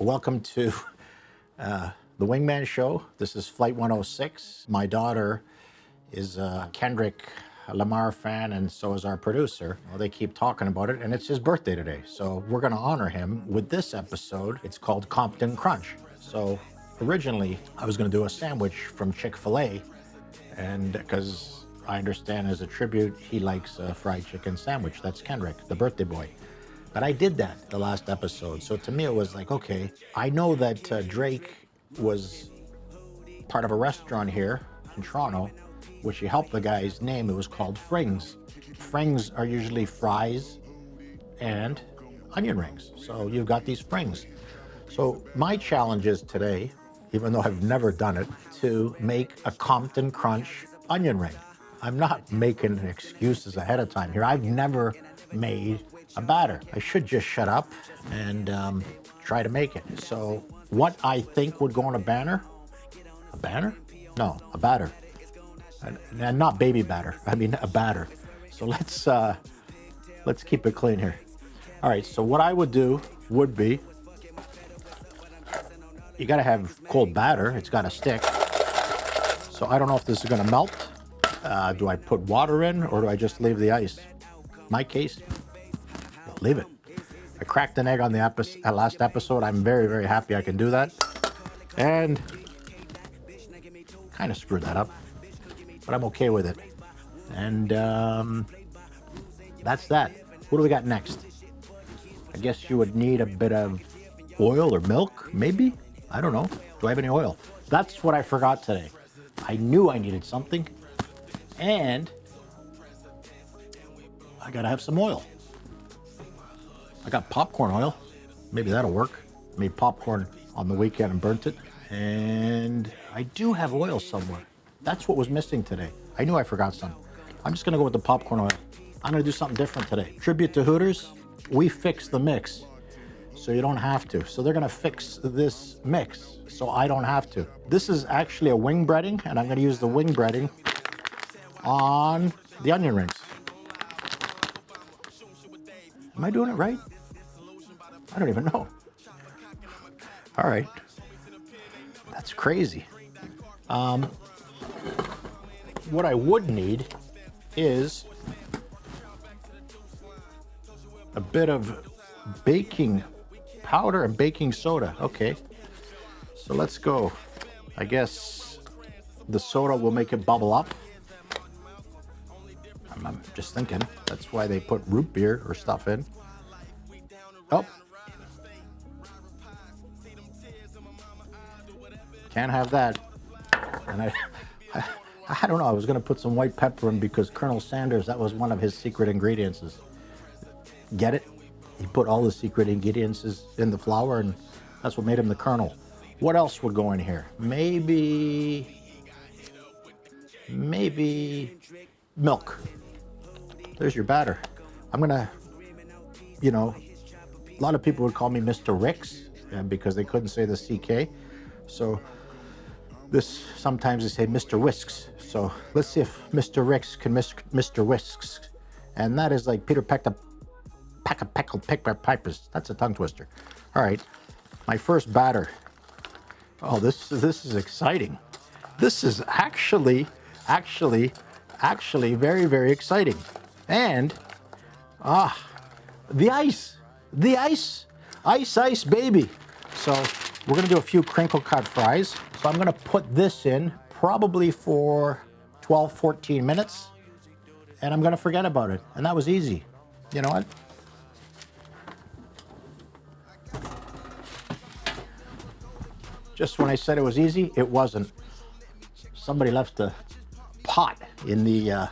Welcome to the Wingman Show. This is Flight 106. My daughter is a Kendrick LAMAR fan, and so is our producer. Well, they keep talking about it, and it's his birthday today. So we're going to honor him with this episode. It's called Compton Crunch. So originally, I was going to do a sandwich from Chick-fil-A, and because I understand as a tribute, he likes a fried chicken sandwich. That's Kendrick, the birthday boy. But I did that the last episode. So to me, it was like, okay, I know that Drake was part of a restaurant here in Toronto, which he helped the guy's name. It was called Frings. Frings are usually fries and onion rings. So you've got these Frings. So my challenge is today, even though I've never done it, to make a Compton Crunch onion ring. I'm not making excuses ahead of time here. I've never made a batter. I should just shut up and try to make it. So what I think would go on a batter? A banner? No, a batter. And not baby batter. I mean a batter. So let's keep it clean here. All right. So what I would do would be, you got to have cold batter. It's got to stick. So I don't know if this is going to melt. Do I put water in or do I just leave the ice? My case, leave it. I cracked an egg on the last episode. I'm very, very happy I can do that. And kind of screwed that up, but I'm okay with it. And that's that. What do we got next? I guess you would need a bit of oil or milk, maybe? I don't know. Do I have any oil? That's what I forgot today. I knew I needed something, and I gotta have some oil. I got popcorn oil. Maybe that'll work. Made popcorn on the weekend and burnt it. And I do have oil somewhere. That's what was missing today. I knew I forgot some. I'm just gonna go with the popcorn oil. I'm gonna do something different today. Tribute to Hooters, we fixed the mix, so you don't have to. So they're gonna fix this mix, so I don't have to. This is actually a wing breading, and I'm gonna use the wing breading on the onion rings. Am I doing it right? I don't even know. All right. That's crazy. What I would need is a bit of baking powder and baking soda. Okay. So let's go. I guess the soda will make it bubble up. I'm just thinking. That's why they put root beer or stuff in. Oh. Can't have that. And I don't know. I was going to put some white pepper in because Colonel Sanders, that was one of his secret ingredients. Get it? He put all the secret ingredients in the flour, and that's what made him the Colonel. What else would go in here? Maybe milk. There's your batter. I'm gonna, a lot of people would call me Mr. Ricks because they couldn't say the CK. So sometimes they say Mr. Whisks. So let's see if Mr. Ricks can Mr. Whisks. And that is like Peter pecked a pack of pickled pipers. That's a tongue twister. All right, my first batter. Oh, this is exciting. This is actually very, very exciting. And the ice, ice, baby. So we're gonna do a few crinkle cut fries. So I'm gonna put this in probably for 12, 14 minutes, and I'm gonna forget about it. And that was easy. You know what? Just when I said it was easy, it wasn't. Somebody left a pot in the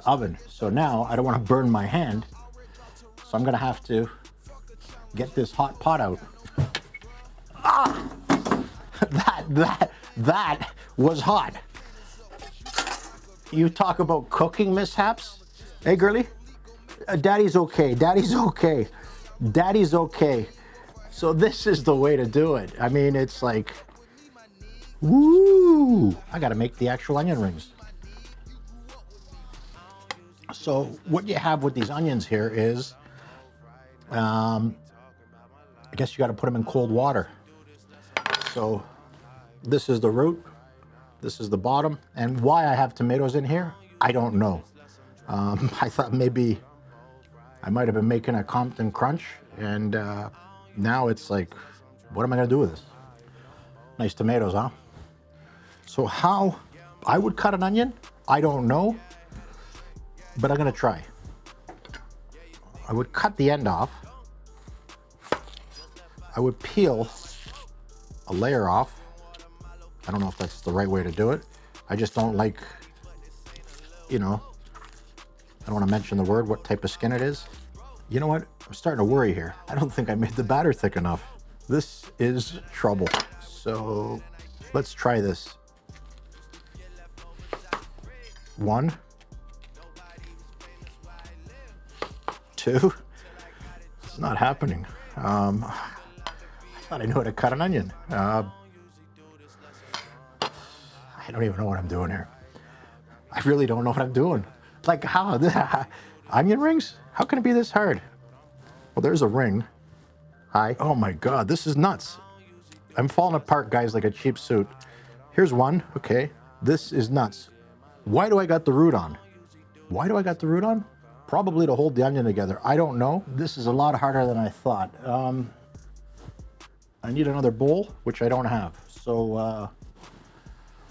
oven. So now I don't want to burn my hand. So I'm gonna have to get this hot pot out. Ah! That was hot. You talk about cooking mishaps? Hey, girlie? Daddy's okay. Daddy's okay. Daddy's okay. So this is the way to do it. I mean, it's like, woo! I gotta make the actual onion rings. So what you have with these onions here is I guess you got to put them in cold water. So this is the root, this is the bottom, and why I have tomatoes in here, I don't know. I thought maybe I might have been making a Compton Crunch, and now it's like, what am I gonna do with this? Nice tomatoes, huh? So how I would cut an onion, I don't know, but I'm gonna try. I would cut the end off. I would peel a layer off. I don't know if that's the right way to do it. I just don't like, you know, I don't want to mention the word, what type of skin it is. You know what? I'm starting to worry here. I don't think I made the batter thick enough. This is trouble. So let's try this. 1, 2. It's not happening. I thought I knew how to cut an onion. I don't even know what I'm doing here. I really don't know what I'm doing. Like how? Onion rings? How can it be this hard? Well, there's a ring. Hi. Oh my God, this is nuts. I'm falling apart, guys, like a cheap suit. Here's one. Okay, this is nuts. Why do I got the root on? Why do I got the root on? Probably to hold the onion together. I don't know. This is a lot harder than I thought. I need another bowl, which I don't have. So,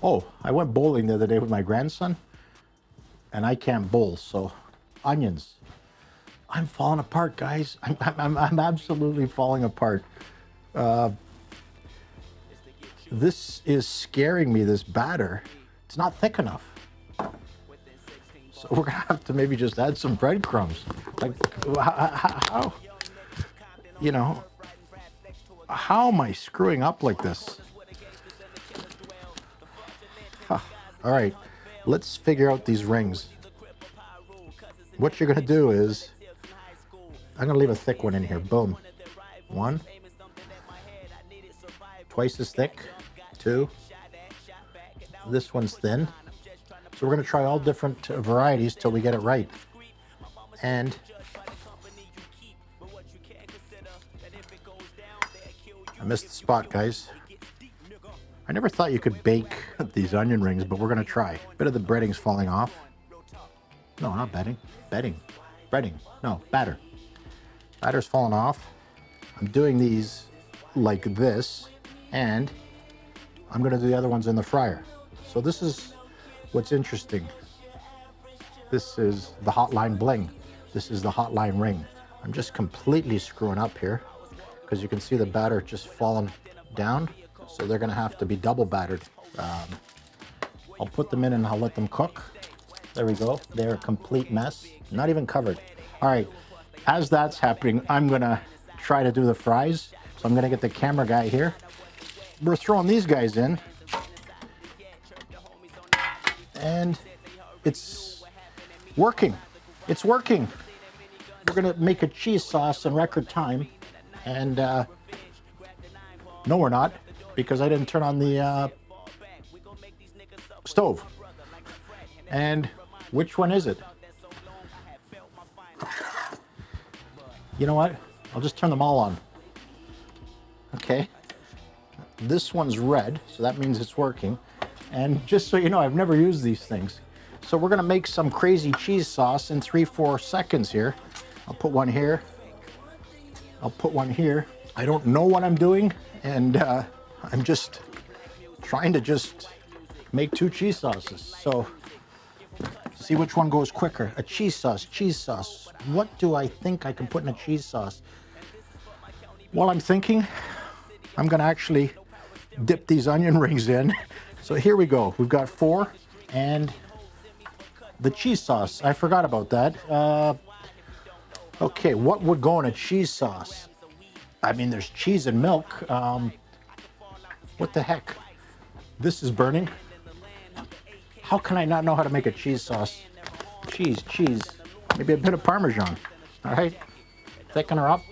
oh, I went bowling the other day with my grandson, and I can't bowl, so onions. I'm falling apart, guys. I'm absolutely falling apart. This is scaring me, this batter. It's not thick enough. So we're gonna have to maybe just add some breadcrumbs. Like, how, you know, how am I screwing up like this? Huh. All right, let's figure out these rings. What you're gonna do is, I'm gonna leave a thick one in here. Boom. 1. Twice as thick. 2. This one's thin. So we're gonna try all different varieties till we get it right. And I missed the spot, guys. I never thought you could bake these onion rings, but we're gonna try. A bit of the breading's falling off. No, not bedding. Bedding. Breading. No, batter. Batter's falling off. I'm doing these like this, and I'm gonna do the other ones in the fryer. So this is what's interesting. This is the hotline bling. This is the hotline ring. I'm just completely screwing up here because you can see the batter just falling down. So they're gonna have to be double battered. I'll put them in and I'll let them cook. There we go. They're a complete mess. Not even covered. All right, as that's happening, I'm gonna try to do the fries. So I'm gonna get the camera guy here. We're throwing these guys in. And it's working. It's working. We're gonna make a cheese sauce in record time. And no, we're not, because I didn't turn on the stove. And which one is it? You know what? I'll just turn them all on. Okay. This one's red, so that means it's working. And just so you know, I've never used these things. So we're gonna make some crazy cheese sauce in 3-4 seconds here. I'll put one here. I'll put one here. I don't know what I'm doing, and I'm just trying to just make 2 cheese sauces. So see which one goes quicker. A cheese sauce, cheese sauce. What do I think I can put in a cheese sauce? While I'm thinking, I'm gonna actually dip these onion rings in. So here we go. We've got 4, and the cheese sauce. I forgot about that. Okay, what would go in a cheese sauce? I mean, there's cheese and milk. What the heck? This is burning. How can I not know how to make a cheese sauce? Cheese. Maybe a bit of Parmesan. All right, thicken her up.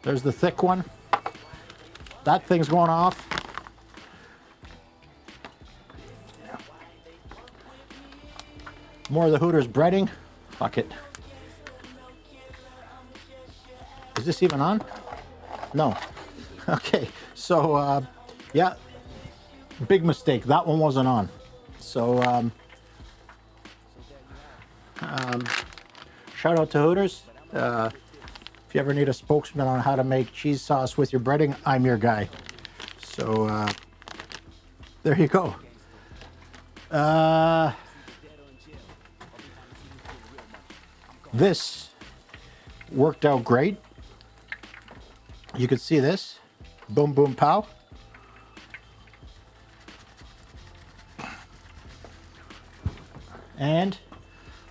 There's the thick one. That thing's going off. More of the Hooters breading. Fuck it. Is this even on? No. Okay, so yeah, big mistake. That one wasn't on. So shout out to Hooters. If you ever need a spokesman on how to make cheese sauce with your breading, I'm your guy. So there you go. This worked out great. You can see this. Boom, boom, pow. And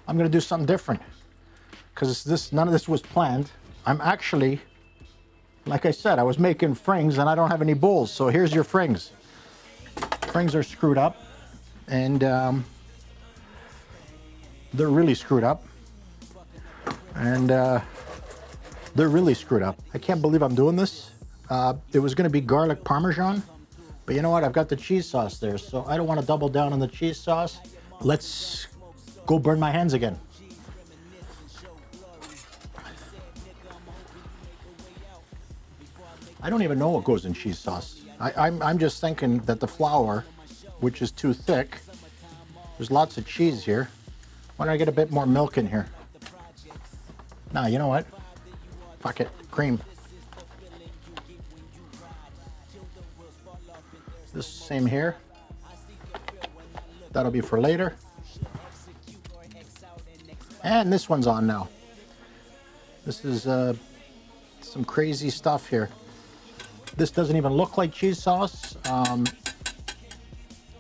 I'm gonna do something different because none of this was planned. I'm actually, like I said, I was making frings and I don't have any bowls. So here's your frings. Frings are screwed up, and they're really screwed up. And they're really screwed up. I can't believe I'm doing this. It was gonna be garlic parmesan, but you know what? I've got the cheese sauce there, so I don't want to double down on the cheese sauce. Let's go burn my hands again. I don't even know what goes in cheese sauce. I'm just thinking that the flour, which is too thick, there's lots of cheese here. Why don't I get a bit more milk in here? Nah, you know what? Fuck it, cream. This same here. That'll be for later. And this one's on now. This is some crazy stuff here. This doesn't even look like cheese sauce.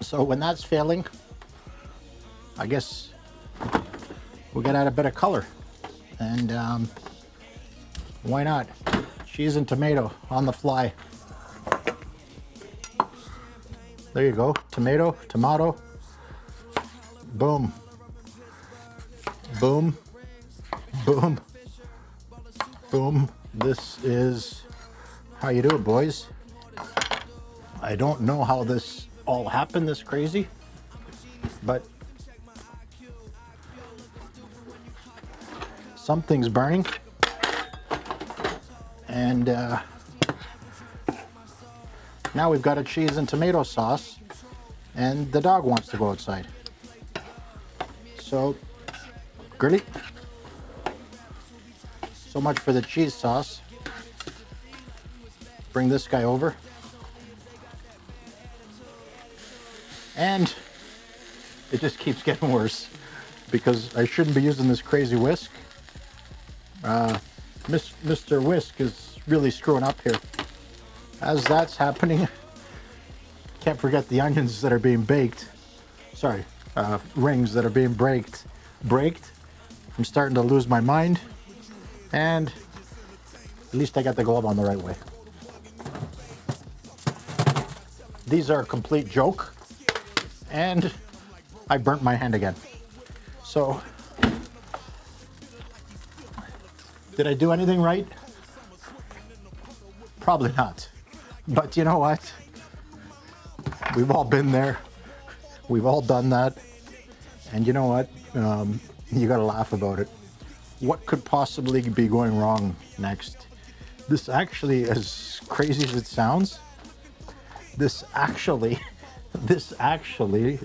So when that's failing, I guess we'll get out a bit of color. And why not? Cheese and tomato on the fly. There you go. Tomato. Boom. Boom. Boom. Boom. This is how you do it, boys. I don't know how this all happened this crazy, but something's burning. And now we've got a cheese and tomato sauce, and the dog wants to go outside. So, Grilly, so much for the cheese sauce. Bring this guy over. And it just keeps getting worse because I shouldn't be using this crazy whisk. Mr. Whisk is really screwing up here. As that's happening, can't forget the onions that are being baked. Sorry, rings that are being braked. I'm starting to lose my mind, and at least I got the globe on the right way. These are a complete joke, and I burnt my hand again. So, did I do anything right? Probably not. But you know what? We've all been there. We've all done that. And you know what? You gotta laugh about it. What could possibly be going wrong next? This actually, as crazy as it sounds, this actually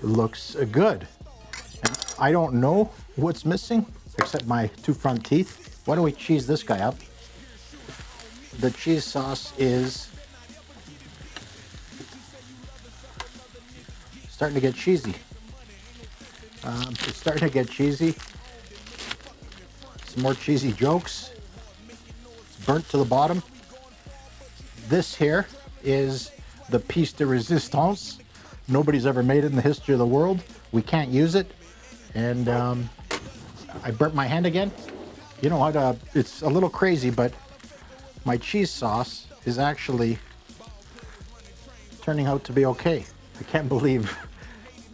looks good. And I don't know what's missing except my two front teeth. Why don't we cheese this guy up? The cheese sauce is starting to get cheesy. It's starting to get cheesy. Some more cheesy jokes. It's burnt to the bottom. This here is the piece de resistance. Nobody's ever made it in the history of the world. We can't use it. And I burnt my hand again. You know what? It's a little crazy, but my cheese sauce is actually turning out to be okay. I can't believe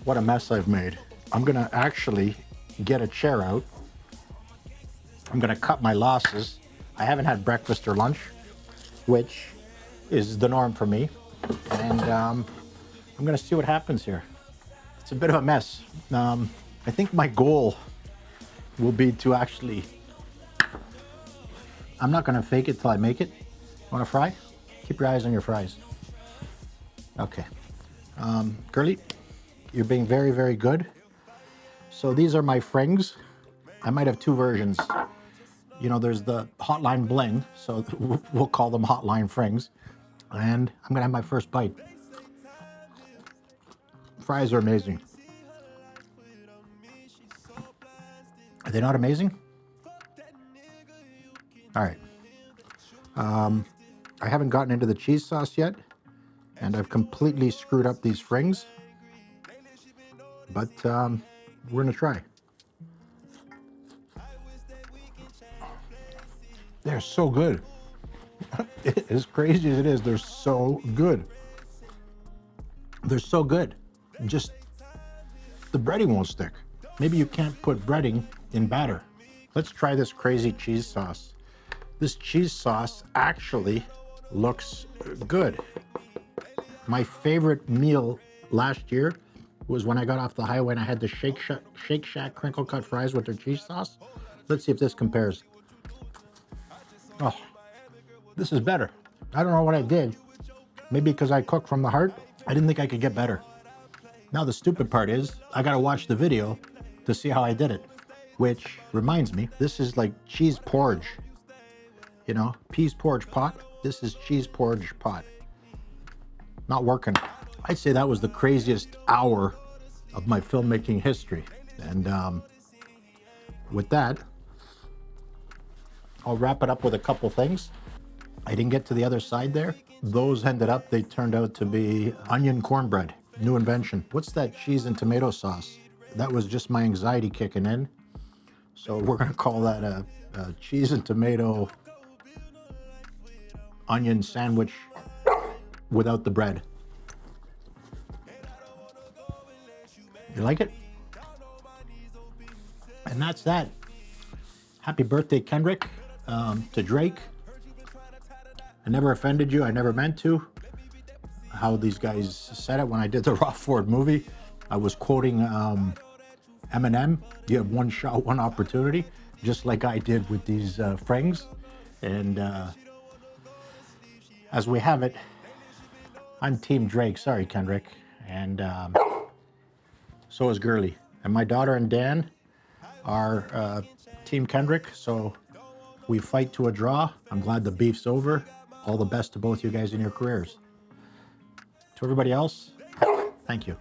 what a mess I've made. I'm gonna actually get a chair out. I'm gonna cut my losses. I haven't had breakfast or lunch, which is the norm for me. And I'm gonna see what happens here. It's a bit of a mess. I think my goal will be to actually, I'm not gonna fake it till I make it. Wanna fry? Keep your eyes on your fries. Okay. Girly, you're being very, very good. So these are my frings. I might have two versions. You know, there's the Hotline Bling, so we'll call them Hotline Frings. And I'm gonna have my first bite. Fries are amazing. Are they not amazing? All right. I haven't gotten into the cheese sauce yet, and I've completely screwed up these frings, but we're gonna try. They're so good. As crazy as it is, they're so good. They're so good. Just the breading won't stick. Maybe you can't put breading in batter. Let's try this crazy cheese sauce. This cheese sauce actually looks good. My favorite meal last year was when I got off the highway and I had the Shake Shack crinkle cut fries with their cheese sauce. Let's see if this compares. Oh, this is better. I don't know what I did. Maybe because I cook from the heart. I didn't think I could get better. Now the stupid part is I gotta watch the video to see how I did it. Which reminds me, this is like cheese porridge. You know, peas porridge pot. This is cheese porridge pot. Not working. I'd say that was the craziest hour of my filmmaking history. And with that, I'll wrap it up with a couple things. I didn't get to the other side there. Those they turned out to be onion cornbread, new invention. What's that cheese and tomato sauce? That was just my anxiety kicking in. So we're gonna call that a cheese and tomato onion sandwich without the bread. You like it? And that's that. Happy birthday, Kendrick, to Drake. I never offended you. I never meant to. How these guys said it when I did the Rob Ford movie. I was quoting Eminem. You have one shot, one opportunity, just like I did with these frings. And as we have it, I'm Team Drake. Sorry, Kendrick. And so is Girly. And my daughter and Dan are Team Kendrick. So we fight to a draw. I'm glad the beef's over. All the best to both you guys in your careers. To everybody else, thank you.